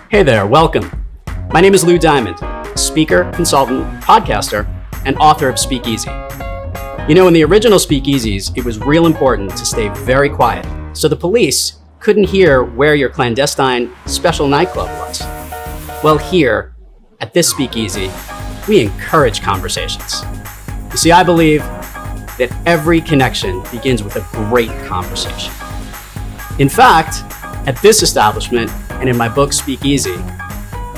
Hey there, welcome. My name is Lou Diamond, speaker, consultant, podcaster, and author of Speakeasy. You know, in the original Speakeasies, it was real important to stay very quiet, so the police couldn't hear where your clandestine special nightclub was. Well, here, at this Speakeasy, we encourage conversations. You see, I believe that every connection begins with a great conversation. In fact, at this establishment, and in my book, Speakeasy,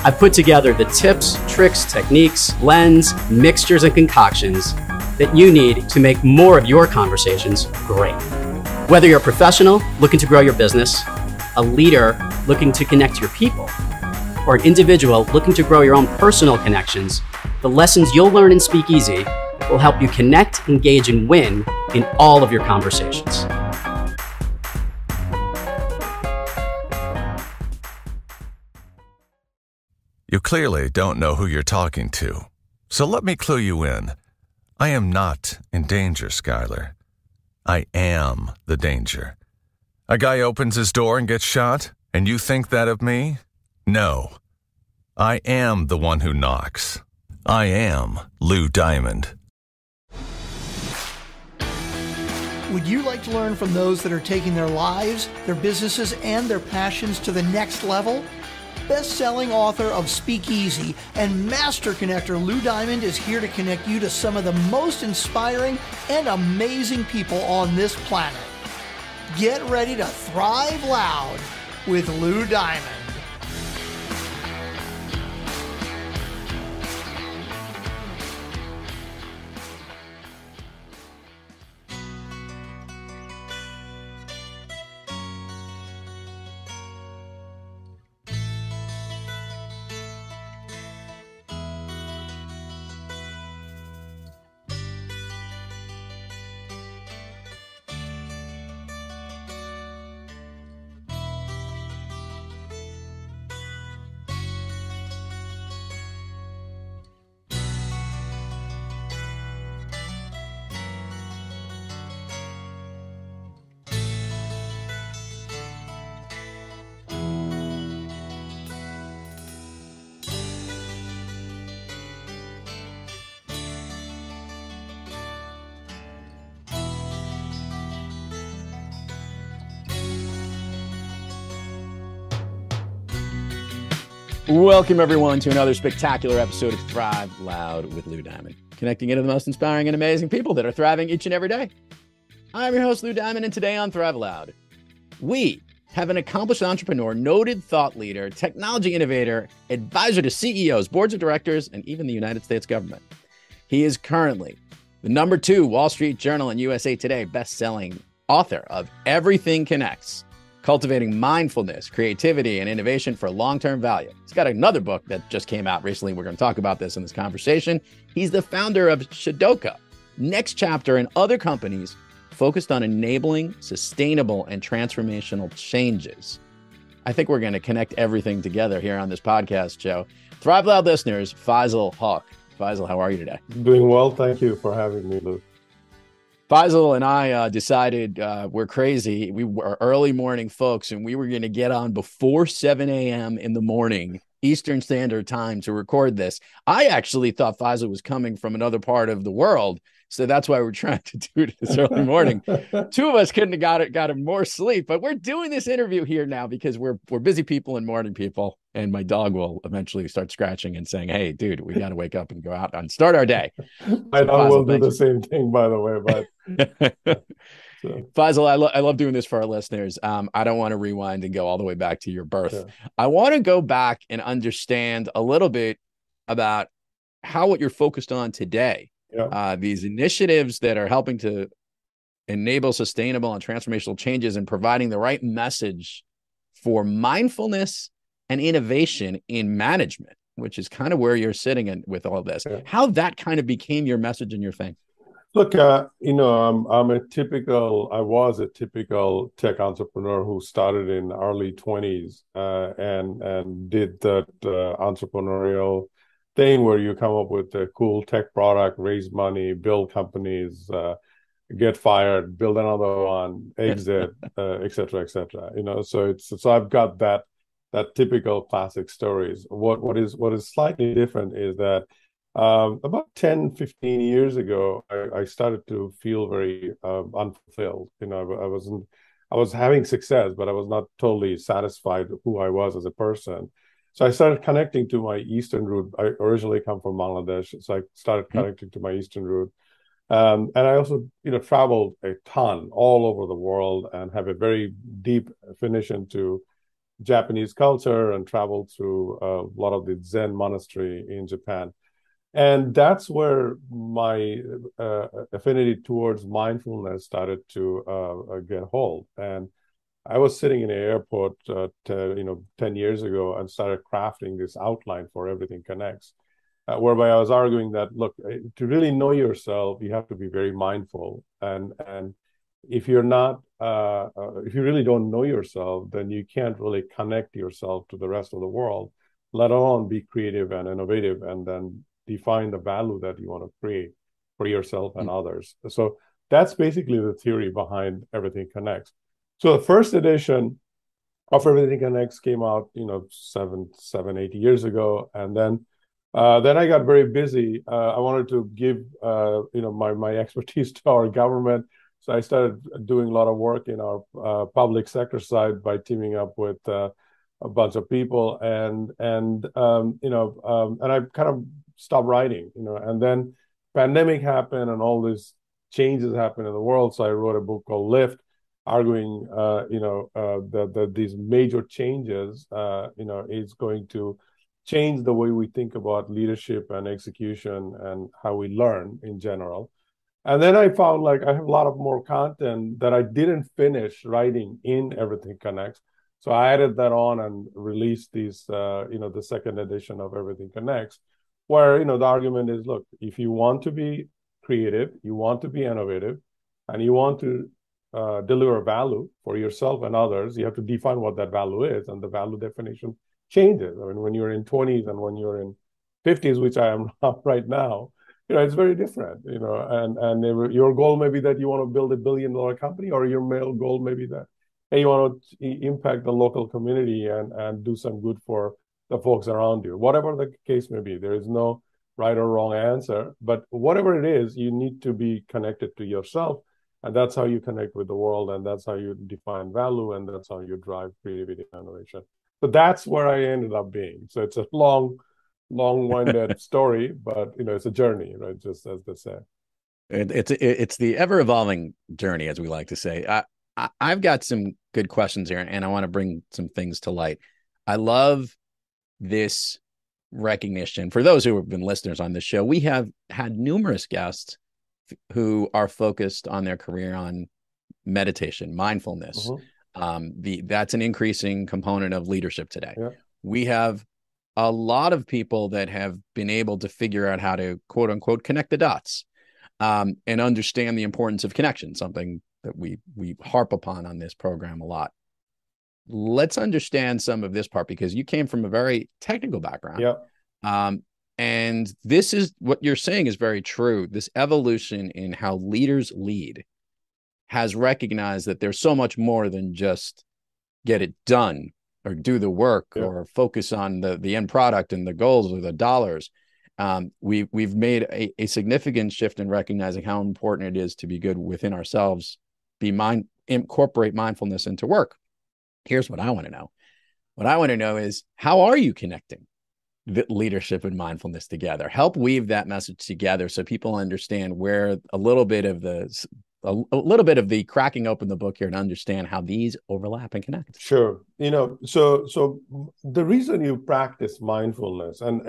I've put together the tips, tricks, techniques, blends, mixtures, and concoctions that you need to make more of your conversations great. Whether you're a professional looking to grow your business, a leader looking to connect to your people, or an individual looking to grow your own personal connections, the lessons you'll learn in Speakeasy will help you connect, engage, and win in all of your conversations. You clearly don't know who you're talking to, so let me clue you in. I am not in danger, Skylar. I am the danger. A guy opens his door and gets shot, and you think that of me? No. I am the one who knocks. I am Lou Diamond. Would you like to learn from those that are taking their lives, their businesses, and their passions to the next level? Best-selling author of Speakeasy and master connector Lou Diamond is here to connect you to some of the most inspiring and amazing people on this planet. Get ready to thrive loud with Lou Diamond. Welcome, everyone, to another spectacular episode of Thrive Loud with Lou Diamond, connecting you to the most inspiring and amazing people that are thriving each and every day. I'm your host, Lou Diamond, and today on Thrive Loud, we have an accomplished entrepreneur, noted thought leader, technology innovator, advisor to CEOs, boards of directors, and even the United States government. He is currently the #2 Wall Street Journal and USA Today best-selling author of Everything Connects, Cultivating Mindfulness, Creativity, and Innovation for Long-Term Value. He's got another book that just came out recently. We're going to talk about this in this conversation. He's the founder of SHADOKA, NextChapter, and other companies focused on enabling sustainable and transformational changes. I think we're going to connect everything together here on this podcast show. Thrive Loud listeners, Faisal Hoque. Faisal, how are you today? Doing well. Thank you for having me, Lou. Faisal and I decided we're crazy. We were early morning folks, and we were going to get on before 7 a.m. in the morning, Eastern Standard Time, to record this. I actually thought Faisal was coming from another part of the world, so that's why we're trying to do it this early morning. Two of us couldn't have got more sleep, but we're doing this interview here now because we're busy people and morning people, and my dog will eventually start scratching and saying, "Hey, dude, we got to wake up and go out and start our day." My dog will do the same thing, by the way, but so. Faisal, I love doing this for our listeners. I don't want to rewind and go all the way back to your birth. Yeah. I want to go back and understand a little bit about what you're focused on today. Yeah. These initiatives that are helping to enable sustainable and transformational changes and providing the right message for mindfulness and innovation in management, which is kind of where you're sitting in with all this. Yeah. How that kind of became your message and your thing. Look, I was a typical tech entrepreneur who started in early 20s and did that entrepreneurial thing where you come up with a cool tech product, raise money, build companies, get fired, build another one, exit, et cetera, et cetera. So I've got that that typical classic stories. What is slightly different is that about 10, 15 years ago, I started to feel very unfulfilled. I was having success, but I was not totally satisfied with who I was as a person. So I started connecting to my Eastern root. I originally come from Bangladesh, so I started connecting to my Eastern root. And I also, traveled a ton all over the world and have a very deep affinity to Japanese culture and traveled through a lot of the Zen monastery in Japan. And that's where my affinity towards mindfulness started to get hold. And I was sitting in an airport, 10 years ago and started crafting this outline for Everything Connects, whereby I was arguing that, look, to really know yourself, you have to be very mindful. And if you're not, if you really don't know yourself, then you can't really connect yourself to the rest of the world, let alone be creative and innovative and then define the value that you want to create for yourself and others. So that's basically the theory behind Everything Connects. So the first edition of Everything Connects came out, 8 years ago. And then I got very busy. I wanted to give, my expertise to our government. So I started doing a lot of work in our public sector side by teaming up with a bunch of people, and I kind of stopped writing, and then pandemic happened and all these changes happened in the world. So I wrote a book called Lift, arguing, that these major changes, is going to change the way we think about leadership and execution and how we learn in general. And then I found like I have a lot of more content that I didn't finish writing in Everything Connects. So I added that on and released these, the second edition of Everything Connects, where, the argument is, look, if you want to be creative, you want to be innovative, and you want to deliver value for yourself and others, you have to define what that value is. And the value definition changes. I mean, when you're in 20s and when you're in 50s, which I am right now, it's very different, and your goal may be that you want to build $1 billion company, or your male goal may be that, hey, you want to impact the local community and do some good for the folks around you. Whatever the case may be, there is no right or wrong answer, but whatever it is, you need to be connected to yourself, and that's how you connect with the world, and that's how you define value, and that's how you drive creativity and innovation. So that's where I ended up being. So it's a long-winded story, but it's a journey, right? Just as they say. It's the ever-evolving journey, as we like to say. I've got some good questions here, and I want to bring some things to light. I love this recognition. For those who have been listeners on this show, we have had numerous guests who are focused on their career on meditation, mindfulness. That's an increasing component of leadership today. Yeah. We have a lot of people that have been able to figure out how to, quote unquote, connect the dots, and understand the importance of connection, something that we harp upon on this program a lot. Let's understand some of this part, because you came from a very technical background. Yeah. And this is what you're saying is very true. This evolution in how leaders lead has recognized that there's so much more than just get it done or do the work, yeah, or focus on the end product and the goals or the dollars. We've made a significant shift in recognizing how important it is to be good within ourselves, incorporate mindfulness into work. Here's what I want to know. What I want to know is, how are you connecting the leadership and mindfulness together? Help weave that message together so people understand where a little bit of the cracking open the book here and understand how these overlap and connect. Sure. So the reason you practice mindfulness, and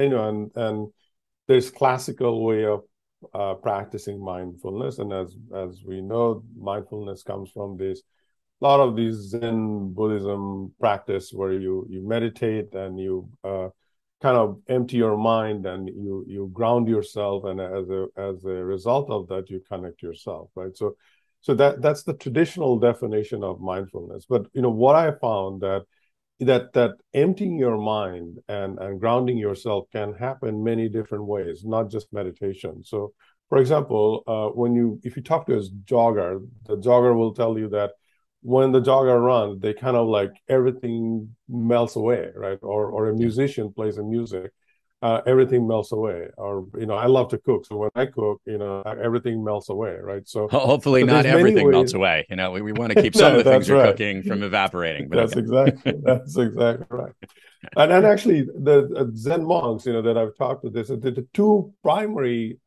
there's classical way of practicing mindfulness, and as we know, mindfulness comes from a lot of these Zen Buddhism practice where you meditate and you kind of empty your mind and you ground yourself, and as a result of that, you connect yourself, right? So that's the traditional definition of mindfulness. But what I found that emptying your mind and grounding yourself can happen many different ways, not just meditation. So, for example, if you talk to a jogger, the jogger will tell you that when the jogger runs, they kind of like everything melts away, right? Or a musician plays a music, everything melts away. Or I love to cook, so when I cook, everything melts away, right? So Hopefully not there's many everything ways. melts away. We want to keep some of No, the things that's you're right. cooking from evaporating, but That's okay. exactly right. And actually, the Zen monks, that I've talked to, this the two primary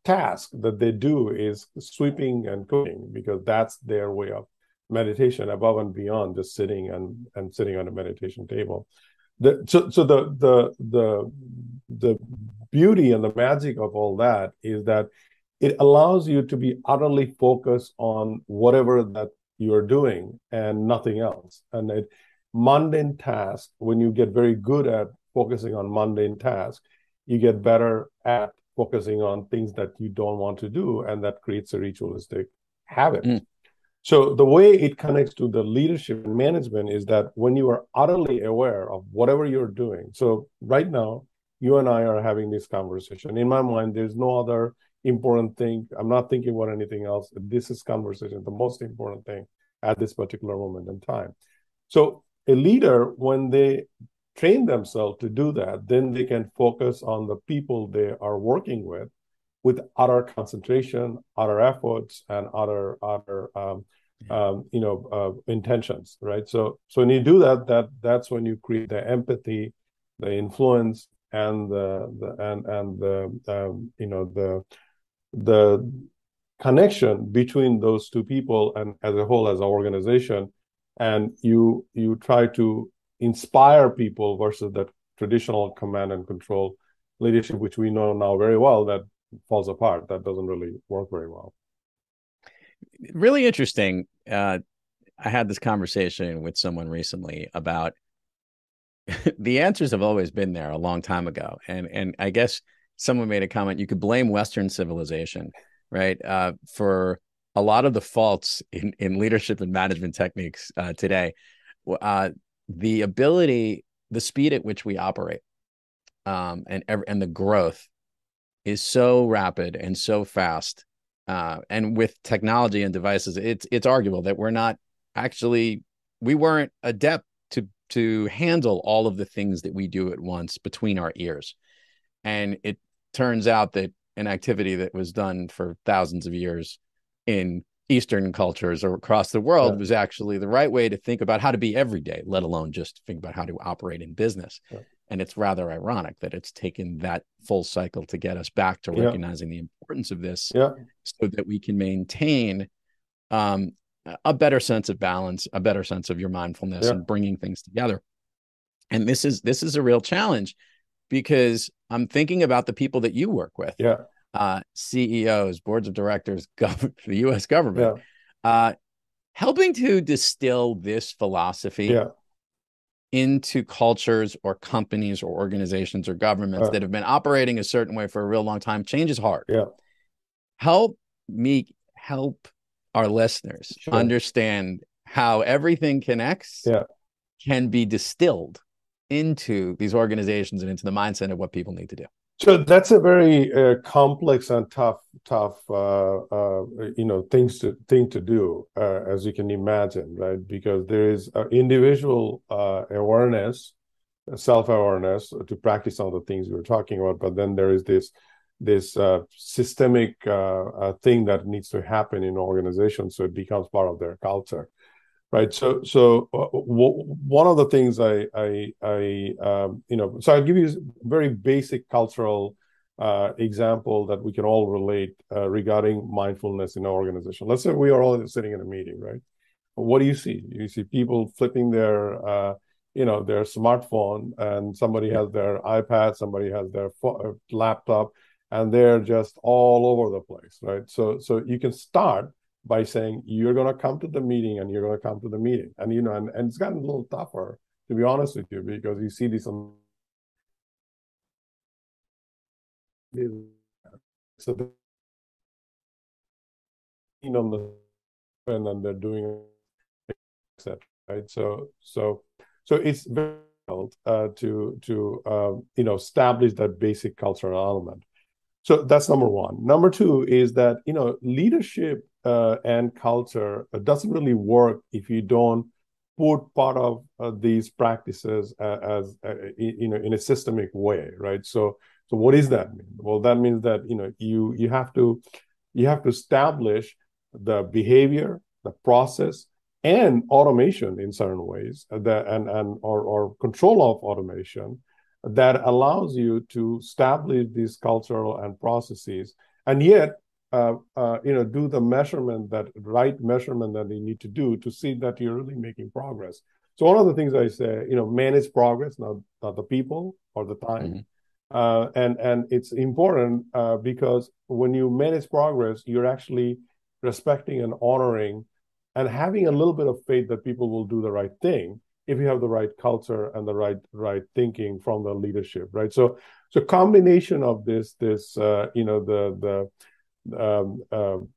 tasks that they do is sweeping and cooking, because that's their way of meditation, above and beyond just sitting and sitting on a meditation table. The beauty and the magic of all that is that it allows you to be utterly focused on whatever that you're doing and nothing else. And mundane tasks, when you get very good at focusing on mundane tasks, you get better at focusing on things that you don't want to do, and that creates a ritualistic habit. So the way it connects to the leadership and management is that when you are utterly aware of whatever you're doing. So right now, you and I are having this conversation. In my mind, there's no other important thing. I'm not thinking about anything else. This is conversation, the most important thing at this particular moment in time. So a leader, when they train themselves to do that, then they can focus on the people they are working with utter concentration, utter efforts, and utter intentions, right? So when you do that, that's when you create the empathy, the influence, and the connection between those two people and as a whole, as an organization. And you try to inspire people versus that traditional command and control leadership, which we know now very well that falls apart. That doesn't really work very well. Really interesting. I had this conversation with someone recently about the answers have always been there a long time ago. And I guess someone made a comment, you could blame Western civilization, right? For a lot of the faults in leadership and management techniques today. The ability, the speed at which we operate, and the growth is so rapid and so fast. And with technology and devices, it's arguable that we weren't adept to handle all of the things that we do at once between our ears. And it turns out that an activity that was done for thousands of years in Eastern cultures or across the world was actually the right way to think about how to be every day, let alone just think about how to operate in business. And it's rather ironic that it's taken that full cycle to get us back to recognizing the importance of this, so that we can maintain a better sense of balance, a better sense of your mindfulness and bringing things together. And this is a real challenge, because I'm thinking about the people that you work with, CEOs, boards of directors, the U.S. government, helping to distill this philosophy into cultures or companies or organizations or governments that have been operating a certain way for a real long time. Change is hard. Help our listeners understand how everything connects, can be distilled into these organizations and into the mindset of what people need to do. So that's a very complex and tough thing to do, as you can imagine, right? Because there is individual awareness, self-awareness to practice some of the things we were talking about, but then there is this systemic thing that needs to happen in organizations, so it becomes part of their culture, right? So one of the things so I'll give you a very basic cultural example that we can all relate regarding mindfulness in our organization. Let's say we are all sitting in a meeting, right? What do you see? You see people flipping their their smartphone, and somebody has their iPad, somebody has their laptop, and they're just all over the place, right? So you can start by saying, you're going to come to the meeting, and you're going to come to the meeting. And, and it's gotten a little tougher, to be honest with you, because you see this on so on the and they're doing etc. Right? So it's very difficult to establish that basic cultural element. So that's number one. Number two is that, leadership and culture doesn't really work if you don't put part of these practices as in a systemic way, right? So what does that mean? Well, that means that, you have to establish the behavior, the process, and automation in certain ways, that or control of automation that allows you to establish these cultural and processes, and yet do the right measurement that you need to do to see that you're really making progress. So one of the things I say, manage progress, not the people or the time. Mm-hmm. And it's important because when you manage progress, you're actually respecting and honoring and having a little bit of faith that people will do the right thing if you have the right culture and the right thinking from the leadership, right? So combination of this the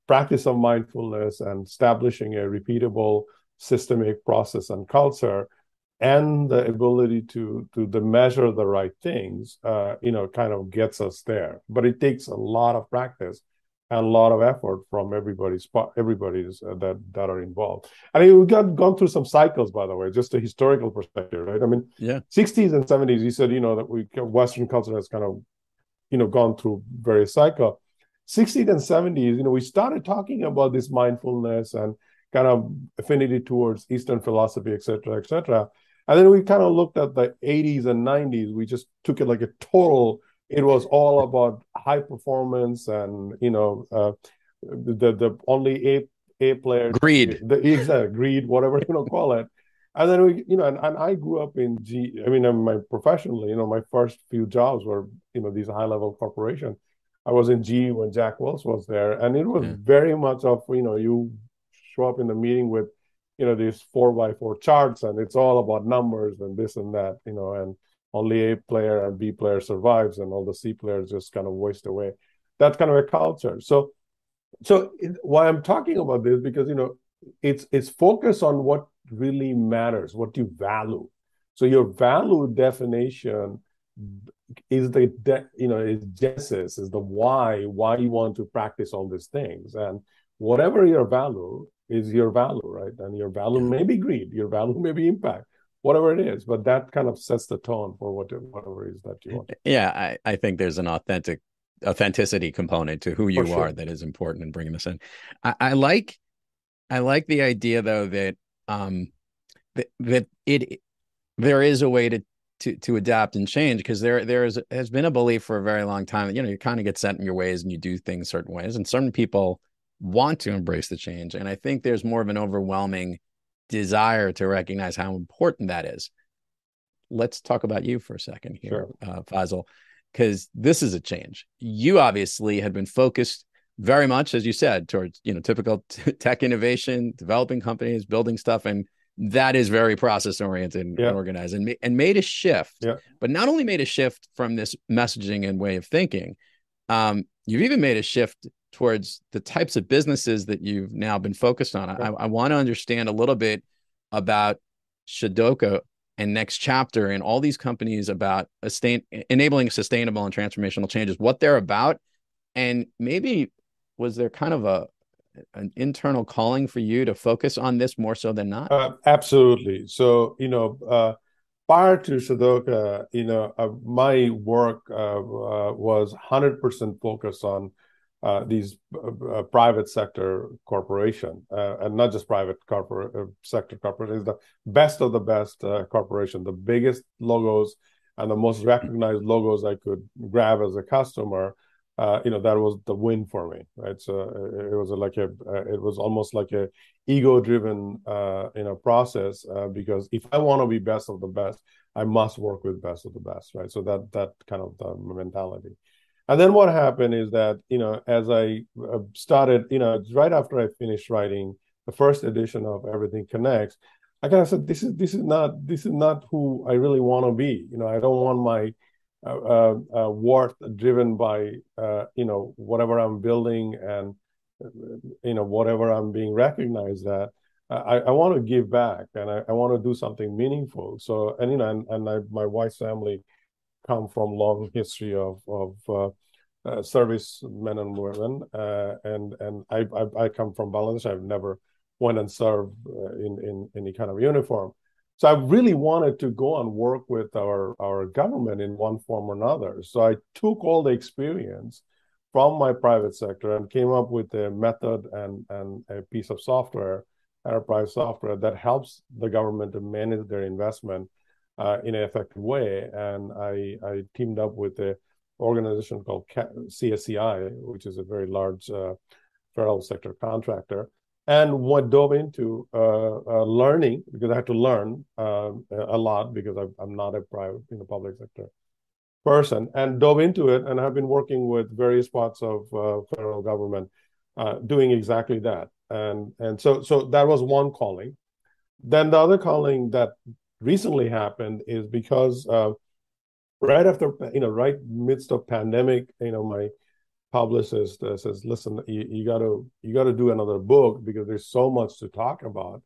practice of mindfulness and establishing a repeatable systemic process and culture, and the ability to measure the right things, kind of gets us there. But it takes a lot of practice and a lot of effort from everybody's that are involved. I mean, we've gone through some cycles, by the way, just a historical perspective, right? I mean, yeah, 60s and 70s, you said, that Western culture has kind of, gone through various cycles. 60s and 70s, we started talking about this mindfulness and kind of affinity towards Eastern philosophy, et cetera, et cetera. And then we kind of looked at the 80s and 90s. We just took it like a total. It was all about high performance and, the only A player. greed. The exact greed, whatever you call it. And then and I grew up in professionally, my first few jobs were, these high level corporations. I was in GE when Jack Welch was there. And it was very much of, you show up in the meeting with, these 4x4 charts, and it's all about numbers and this and that, and only A player and B player survives, and all the C players just kind of waste away. That's kind of a culture. So why I'm talking about this, because it's focused on what really matters, what you value. So your value definition is is genesis, is the why you want to practice all these things, and whatever your value is your value, right? And your value may be greed, your value may be impact, whatever it is, but that kind of sets the tone for whatever it is that you want. Yeah, I think there's an authenticity component to who you are that is important in bringing this in. I like the idea, though, that there is a way to adapt and change, because there has been a belief for a very long time that you kind of get set in your ways and you do things certain ways, and certain people want to embrace the change. And I think there's more of an overwhelming desire to recognize how important that is. Let's talk about you for a second here, sure. Faisal, because this is a change. You obviously had been focused very much, as you said, towards typical tech innovation, developing companies, building stuff, and that is very process oriented and organized, and made a shift. Yeah. But not only made a shift from this messaging and way of thinking, you've even made a shift towards the types of businesses that you've now been focused on. I want to understand a little bit about SHADOKA and NextChapter and all these companies about enabling sustainable and transformational changes, what they're about, and maybe was there kind of an internal calling for you to focus on this more so than not? Absolutely. So, prior to SHADOKA, my work was 100% focused on these private sector corporation, and not just private sector corporations, the best of the best corporation, the biggest logos and the most recognized logos I could grab as a customer. That was the win for me, right? So it was almost like a ego-driven, process, because if I want to be best of the best, I must work with best of the best, right? So that kind of the mentality. And then what happened is that, as I started, right after I finished writing the first edition of Everything Connects, I kind of said, this is not who I really want to be. I don't want my worth driven by whatever I'm building and whatever I'm being recognized at. I want to give back, and I want to do something meaningful. So, my wife's family come from long history of servicemen and women, and I come from Bangladesh. I've never went and served in any kind of uniform. So I really wanted to go and work with our government in one form or another. So I took all the experience from my private sector and came up with a method and a piece of software, enterprise software, that helps the government to manage their investment in an effective way. And I teamed up with an organization called CSCI, which is a very large federal sector contractor, and what dove into learning, because I had to learn a lot, because I'm not a private public sector person, and dove into it, and have been working with various parts of federal government doing exactly that. And so that was one calling. Then the other calling that recently happened is because right after, right midst of pandemic, my publicist says, listen, you got to do another book, because there's so much to talk about.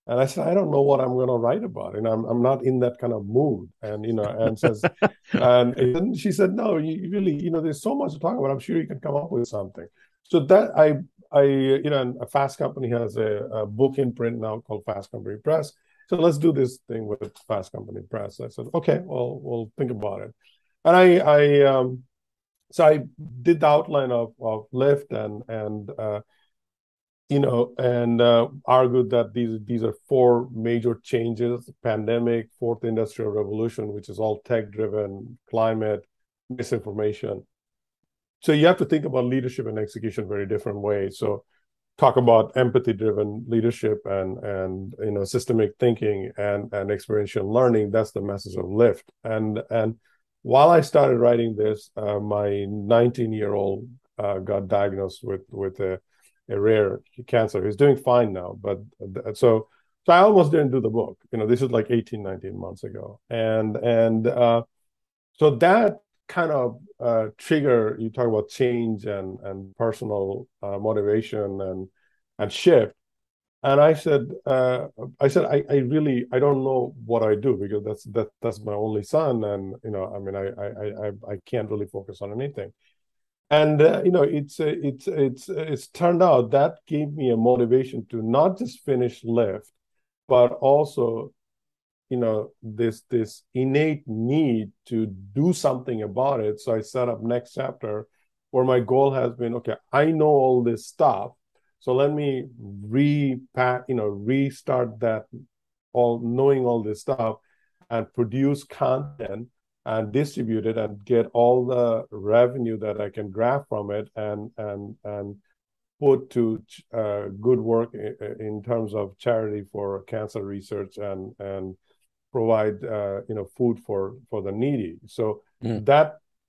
And I said, I don't know what I'm going to write about, and I'm not in that kind of mood. And and says, and she said, no, you really, there's so much to talk about. I'm sure you can come up with something. So that I and a Fast Company has a book in print now called Fast Company Press. So let's do this thing with Fast Company Press. I said, okay, well, we'll think about it. And so I did the outline of Lyft and argued that these are four major changes: pandemic, fourth industrial revolution, which is all tech-driven, climate, misinformation. So you have to think about leadership and execution very different ways. So talk about empathy-driven leadership and systemic thinking and experiential learning. That's the message of Lyft. And while I started writing this, my 19-year-old got diagnosed with a rare cancer. He's doing fine now, but so I almost didn't do the book. This is like 18, 19 months ago, and so that kind of trigger. You talk about change and personal motivation and shift. And I said, I really don't know what I do, because that's my only son, and I can't really focus on anything. And it's turned out that gave me a motivation to not just finish Lyft, but also this innate need to do something about it. So I set up NextChapter, where my goal has been, okay, I know all this stuff, so let me restart that, knowing all this stuff, and produce content and distribute it and get all the revenue that I can grab from it and put to good work in terms of charity for cancer research and provide food for the needy. So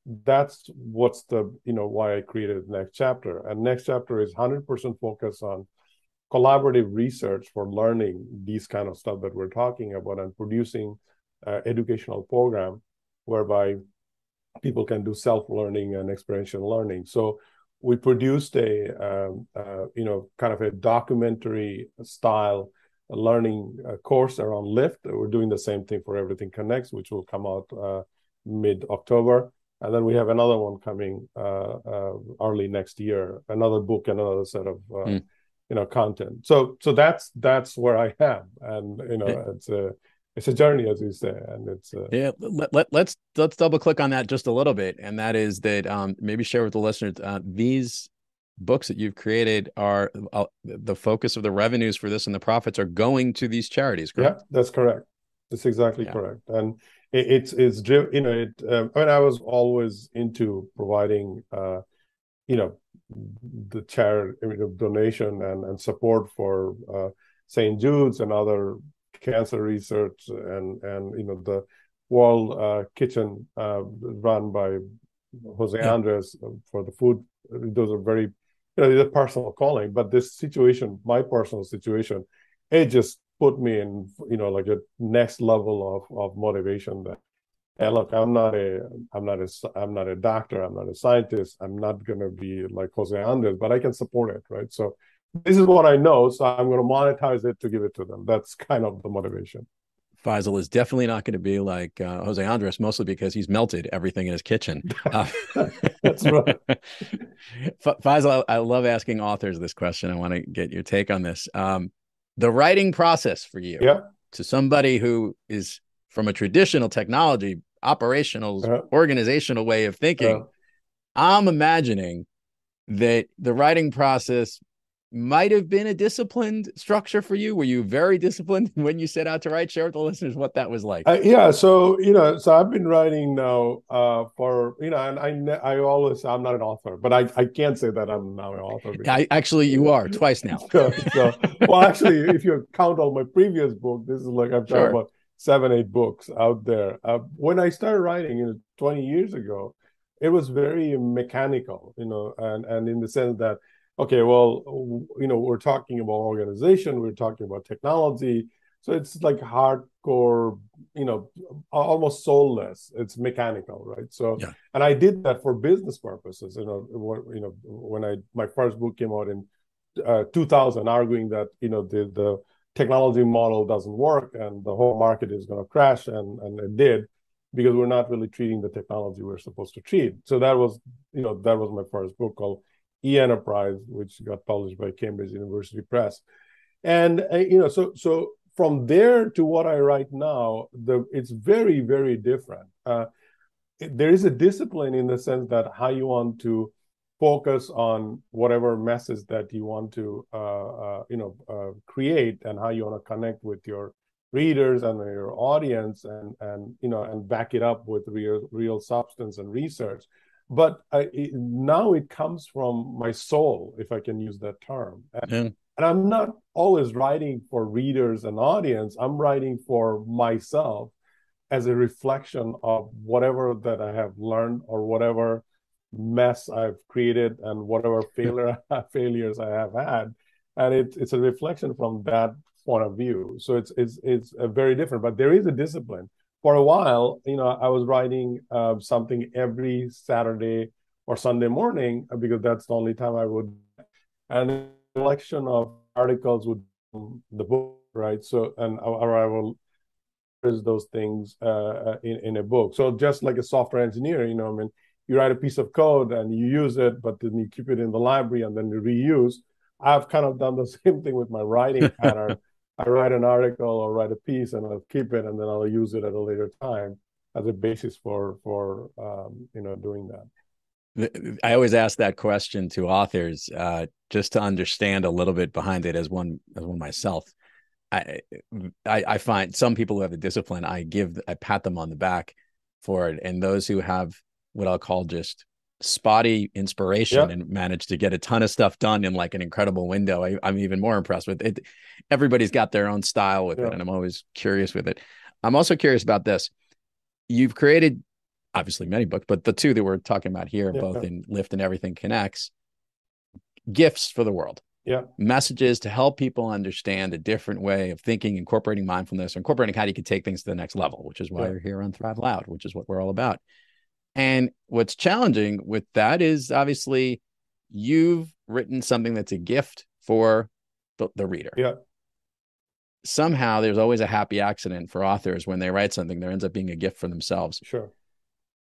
that's what's the why I created NextChapter. And NextChapter is 100% focused on collaborative research for learning these kind of stuff that we're talking about, and producing educational program whereby people can do self-learning and experiential learning. So we produced a kind of a documentary style learning course around Lyft. We're doing the same thing for Everything Connects, which will come out mid-October. And then we have another one coming early next year, another book and another set of content. So that's where I am, and it's a journey, as you say, and it's Let's double click on that just a little bit, and that is that maybe share with the listeners these books that you've created are the focus of the revenues for this, and the profits are going to these charities, correct? Yeah, that's correct. That's exactly correct. And it's I was always into providing the charity donation and support for St. Jude's and other cancer research, and the World Kitchen run by Jose Andres for the food. Those are very the personal calling, but this situation, my personal situation, it just put me in like a next level of motivation. That, hey, look, I'm not a doctor, I'm not a scientist, I'm not going to be like Jose Andres, but I can support it, right? So this is what I know, so I'm going to monetize it to give it to them. That's kind of the motivation. Faisal is definitely not going to be like Jose Andres, mostly because he's melted everything in his kitchen. That's right. Faisal, I love asking authors this question. I want to get your take on this. The writing process for you, Yeah. to somebody who is from a traditional technology, operational, organizational way of thinking, I'm imagining that the writing process might have been a disciplined structure for you. Were you very disciplined when you set out to write? Share with the listeners what that was like. Yeah, so I've been writing now for and I always, I'm not an author, but I can't say that I'm now an author because Actually you are twice now. Well, actually, if you count all my previous book, this is like I've got about 7-8 books out there. When I started writing 20 years ago, it was very mechanical, and in the sense that, okay, well, we're talking about organization, we're talking about technology. So it's like hardcore, almost soulless. It's mechanical, right? So, and I did that for business purposes. When my first book came out in 2000, arguing that the technology model doesn't work and the whole market is going to crash, and it did, because we're not really treating the technology we're supposed to treat. So that was my first book, called E-Enterprise, which got published by Cambridge University Press. And so from there to what I write now, it's very, very different. There is a discipline in the sense that how you want to focus on whatever message that you want to create, and how you want to connect with your readers and your audience, and back it up with real substance and research. But now it comes from my soul, if I can use that term. And I'm not always writing for readers and audience. I'm writing for myself as a reflection of whatever that I have learned, or whatever mess I've created, and whatever failures I have had. And it's a reflection from that point of view. So it's a very different, but there is a discipline. For a while, I was writing something every Saturday or Sunday morning, because that's the only time I would, and a collection of articles would the book, right? So, or I will use those things in a book. So just like a software engineer, you write a piece of code and you use it, but then you keep it in the library and then you reuse. I've kind of done the same thing with my writing pattern. I write an article or write a piece, and I'll keep it, and then I'll use it at a later time as a basis for doing that. I always ask that question to authors, just to understand a little bit behind it as one myself. I find some people who have the discipline, I pat them on the back for it, and those who have what I'll call just spotty inspiration and manage to get a ton of stuff done in like an incredible window, I'm even more impressed with it. Everybody's got their own style with it, and I'm always curious with it. I'm also curious about this. You've created obviously many books, but the two that we're talking about here, both in Lift and Everything Connects, gifts for the world. Messages to help people understand a different way of thinking, incorporating mindfulness, or incorporating how you can take things to the next level, which is why you're here on Thrive Loud, which is what we're all about. And what's challenging with that is obviously you've written something that's a gift for the reader. Somehow there's always a happy accident for authors when they write something, there ends up being a gift for themselves.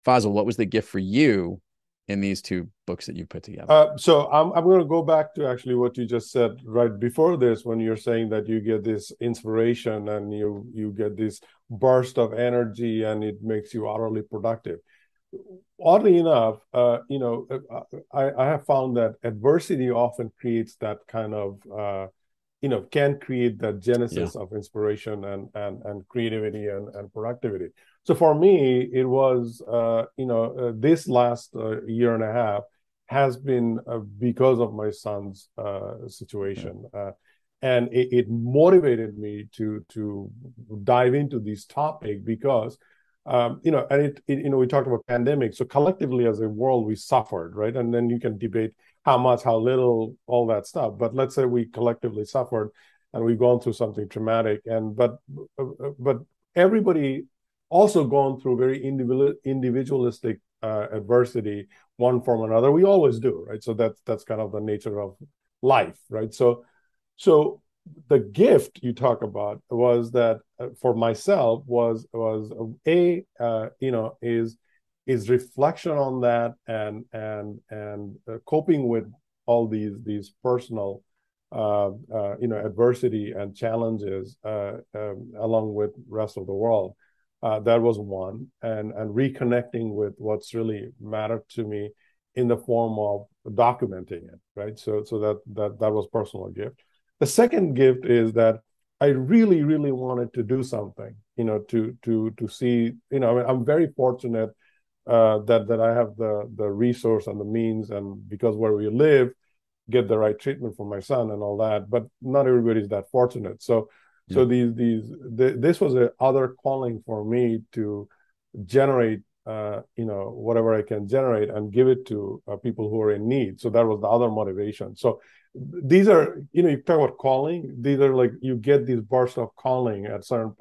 Faisal, what was the gift for you in these two books that you put together? So I'm going to go back to actually what you just said right before this, when you're saying that you get this inspiration and you get this burst of energy and it makes you utterly productive. Oddly enough, I have found that adversity often creates that kind of, can create that genesis of inspiration and creativity and productivity. So for me, it was, this last year and a half has been because of my son's situation. And it motivated me to dive into this topic because we talked about pandemic. So collectively as a world, we suffered, right? And then you can debate how much, how little, all that stuff. But let's say we collectively suffered and we've gone through something traumatic. But everybody also gone through very individualistic adversity, one form or another. We always do, right? So that's kind of the nature of life, right? So the gift you talk about was that for myself was is reflection on that and coping with all these personal adversity and challenges along with rest of the world. That was one, and reconnecting with what's really mattered to me in the form of documenting it, right? So that was personal gift. The second gift is that I really, really wanted to do something, to see, I'm very fortunate that I have the resource and the means, and because where we live, get the right treatment for my son and all that. But not everybody's that fortunate. So this was a other calling for me to generate whatever I can generate and give it to people who are in need. So that was the other motivation. So these are, you talk about calling, these are like, you get these bursts of calling at certain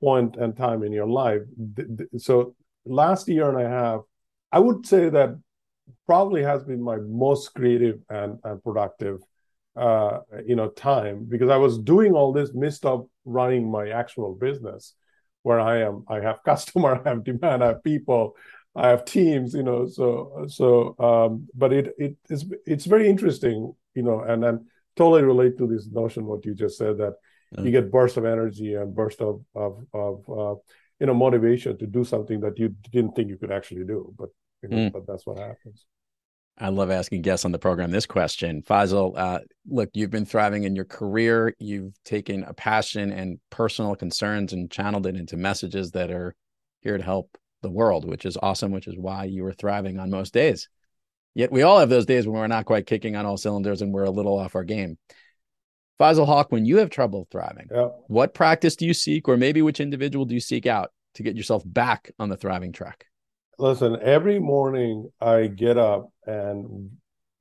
point and time in your life. So last year and a half, I would say that probably has been my most creative and productive time, because I was doing all this midst of running my actual business, where I have customer, I have demand, I have people, I have teams, but it's very interesting, and then totally relate to this notion what you just said, that you get bursts of energy and bursts of motivation to do something that you didn't think you could actually do, but that's what happens. I love asking guests on the program this question. Faisal, look, you've been thriving in your career. You've taken a passion and personal concerns and channeled it into messages that are here to help the world, which is awesome, which is why you are thriving on most days. Yet we all have those days when we're not quite kicking on all cylinders and we're a little off our game. Faisal Hoque, when you have trouble thriving, what practice do you seek, or maybe which individual do you seek out to get yourself back on the thriving track? Listen, every morning I get up and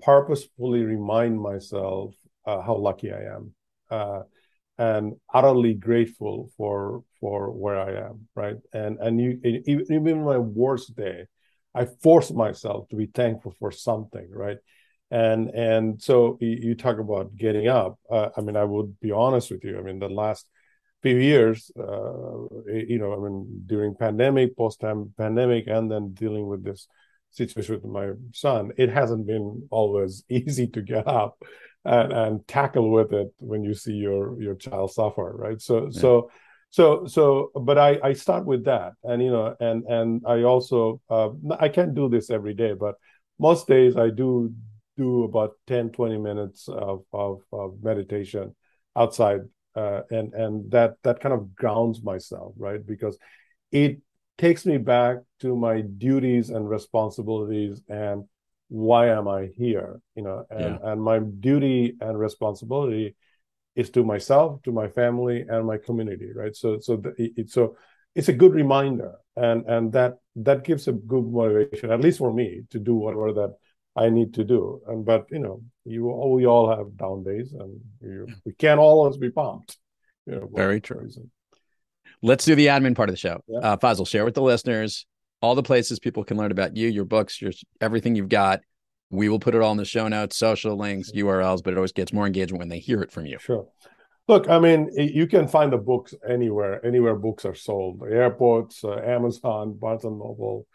purposefully remind myself how lucky I am, and utterly grateful for where I am, right? And even in my worst day, I force myself to be thankful for something, right? And so you talk about getting up. I mean, I would be honest with you. I mean, the last few years, during pandemic, post-pandemic, and then dealing with this situation with my son, it hasn't been always easy to get up and tackle with it when you see your child suffer, right? But I start with that, and I also I can't do this every day, but most days I do about 10-20 minutes of meditation outside. And that kind of grounds myself, right? Because it takes me back to my duties and responsibilities and why am I here, and my duty and responsibility is to myself, to my family, and my community, right? So it's a good reminder, and that gives a good motivation, at least for me, to do whatever that I need to do. But we all have down days, and we can't always be pumped. Very true. Let's do the admin part of the show. Faisal, share with the listeners all the places people can learn about you, your books, everything you've got. We will put it all in the show notes, social links, URLs, but it always gets more engagement when they hear it from you. Sure. Look, I mean, you can find the books anywhere books are sold, airports, Amazon, Barnes and Noble,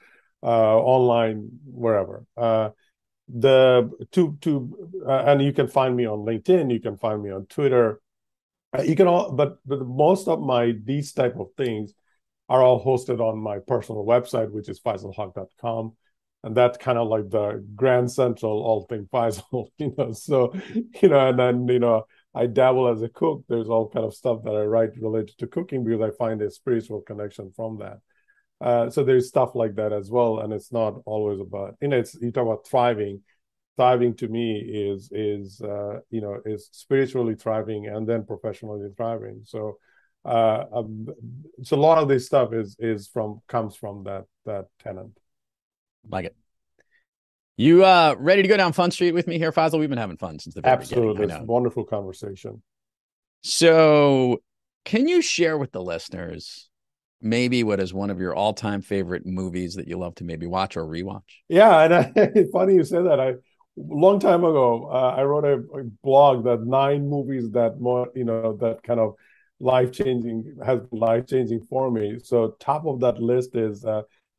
online, wherever. And you can find me on LinkedIn. You can find me on Twitter. But most of these type of things are all hosted on my personal website, which is faisalhoque.com. And that's kind of like the grand central all thing Faisal, So, and then, I dabble as a cook. There's all kind of stuff that I write related to cooking because I find a spiritual connection from that. So there's stuff like that as well. And it's not always about, you talk about thriving. Thriving to me is spiritually thriving and then professionally thriving. So a lot of this stuff comes from that tenet. Like it. You ready to go down Fun Street with me here, Faisal? We've been having fun since the very Absolutely. beginning. It's a wonderful conversation. So can you share with the listeners maybe what is one of your all-time favorite movies that you love to maybe watch or rewatch? Yeah, and it's funny you say that. long time ago, I wrote a blog that 9 movies that more, that kind of has been life changing for me. So top of that list is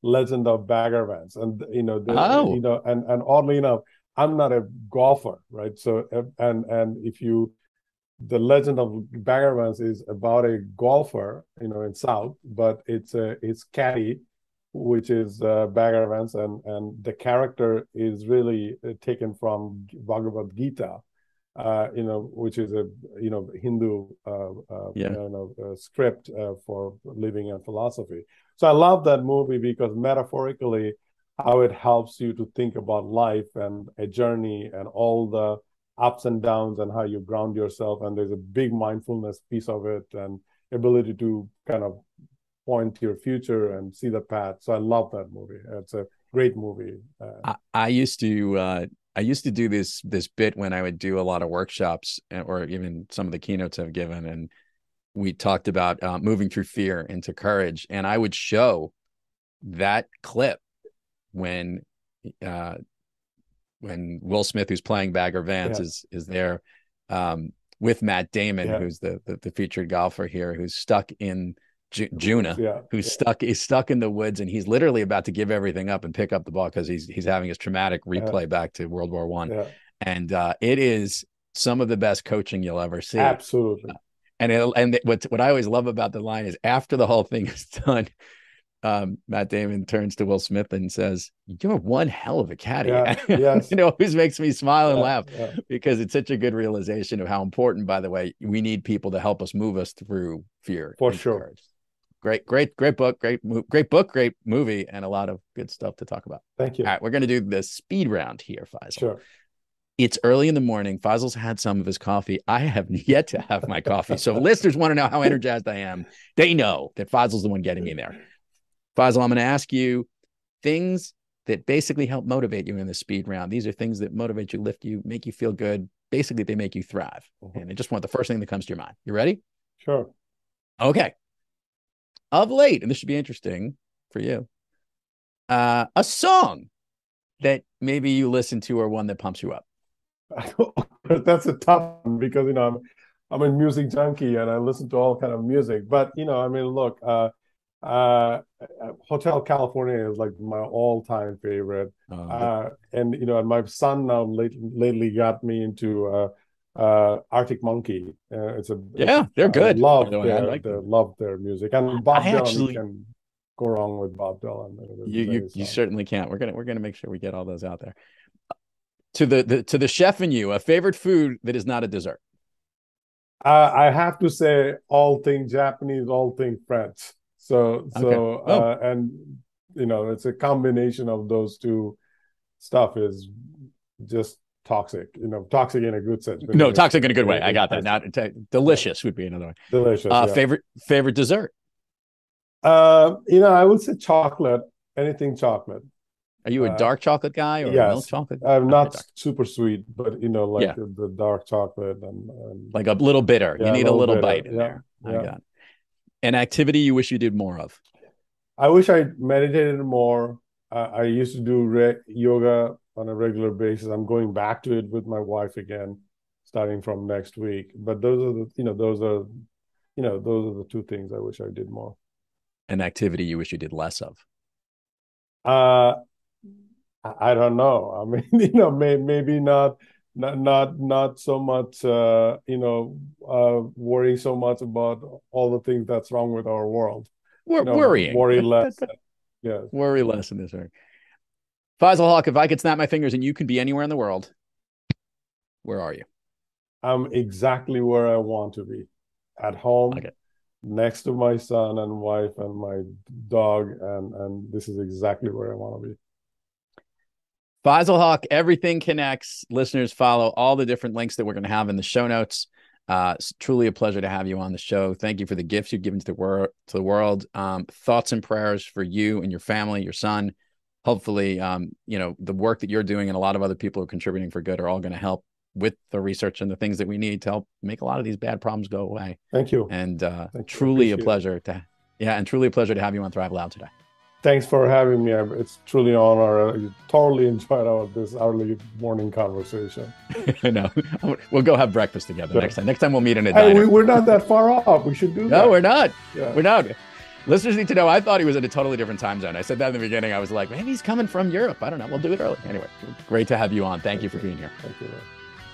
Legend of Bagger Vance, and Oh, and oddly enough, I'm not a golfer, right? So and if you the Legend of Bagger Vance is about a golfer, in South, but it's caddy, which is Bagger Vance, and the character is really taken from Bhagavad Gita, which is a Hindu yeah. script for living and philosophy. So I love that movie because metaphorically, how it helps you to think about life and a journey and all the ups and downs and how you ground yourself. And there's a big mindfulness piece of it and ability to kind of point to your future and see the path. So I love that movie. It's a great movie. I used to do this bit when I would do a lot of workshops or even some of the keynotes I've given, and we talked about moving through fear into courage, and I would show that clip when Will Smith, who's playing Bagger Vance, is there with Matt Damon, who's the featured golfer here, who's stuck in Juna, who's stuck in the woods, and he's literally about to give everything up and pick up the ball because he's having his traumatic replay back to World War I. And it is some of the best coaching you'll ever see. Absolutely. And what I always love about the line is after the whole thing is done, Matt Damon turns to Will Smith and says, "You're one hell of a caddy." Yes. It always makes me smile and laugh because it's such a good realization of how important, by the way, we need people to help us move us through fear. For sure. Courage. Great book, great movie, and a lot of good stuff to talk about. Thank you. All right, we're going to do the speed round here, Faisal. Sure. It's early in the morning. Faisal's had some of his coffee. I have yet to have my coffee. So if listeners want to know how energized I am, they know that Faisal's the one getting me there. Faisal, I'm going to ask you things that basically help motivate you in the speed round. These are things that motivate you, lift you, make you feel good. Basically, they make you thrive. And I just want the first thing that comes to your mind. You ready? Sure. Okay. Of late, and this should be interesting for you, a song that maybe you listen to or one that pumps you up. That's a tough one because, I'm a music junkie and I listen to all kind of music. But, look, Hotel California is like my all-time favorite. And my son now lately got me into Arctic Monkey. They're good. Love their music. And Bob Dylan, you can go wrong with Bob Dylan. You certainly can't. We're gonna make sure we get all those out there. To the chef in you, a favorite food that is not a dessert. I have to say all things Japanese, all things French. And it's a combination of those two stuff is just toxic, toxic in a good sense. No, toxic in a good way. I got that. Now, delicious would be another way. Delicious. Favorite dessert? I would say chocolate, anything chocolate. Are you a dark chocolate guy or milk chocolate? I'm not super sweet, but the dark chocolate and like a little bitter. You need a little bite in there. I got it. An activity you wish you did more of? I wish I meditated more. I used to do yoga on a regular basis. I'm going back to it with my wife again, starting from next week. But those are the two things I wish I did more. An activity you wish you did less of? I don't know. I mean, maybe not so much, worrying so much about all the things that's wrong with our world. Worrying. Worry less. Yeah. Worry less in this area. Faisal Hoque, if I could snap my fingers and you can be anywhere in the world, where are you? I'm exactly where I want to be. At home, next to my son and wife and my dog, and this is exactly where I want to be. Faisal Hoque, everything connects. Listeners, follow all the different links that we're going to have in the show notes. It's truly a pleasure to have you on the show. Thank you for the gifts you've given to the world. Thoughts and prayers for you and your family, your son. Hopefully, the work that you're doing and a lot of other people who are contributing for good are all going to help with the research and the things that we need to help make a lot of these bad problems go away. Thank you. And truly a pleasure to have you on Thrive Loud today. Thanks for having me. It's truly an honor. I totally enjoyed this early morning conversation. I know. We'll go have breakfast together next time. Next time we'll meet in a Hey, diner. we're not that far off. We should do that. No, we're not. Yeah. We're not. Listeners need to know, I thought he was in a totally different time zone. I said that in the beginning. I was like, maybe he's coming from Europe. I don't know. We'll do it early. Anyway, great to have you on. Thank you for being here. Thank you.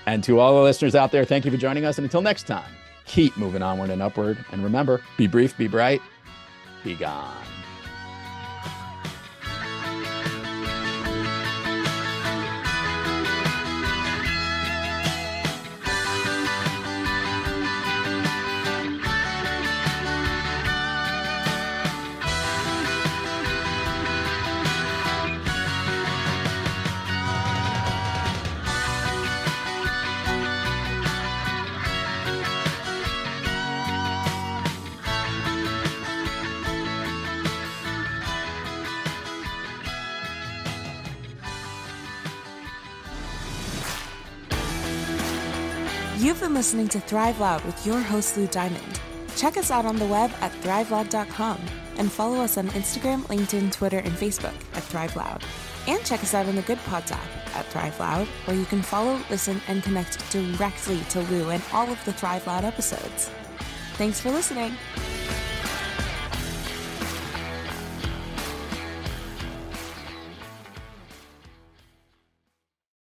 And to all the listeners out there, thank you for joining us. And until next time, keep moving onward and upward. And remember, be brief, be bright, be gone. You've been listening to Thrive Loud with your host, Lou Diamond. Check us out on the web at thriveloud.com and follow us on Instagram, LinkedIn, Twitter, and Facebook at Thrive Loud. And check us out on the Good Pods app at Thrive Loud, where you can follow, listen, and connect directly to Lou and all of the Thrive Loud episodes. Thanks for listening.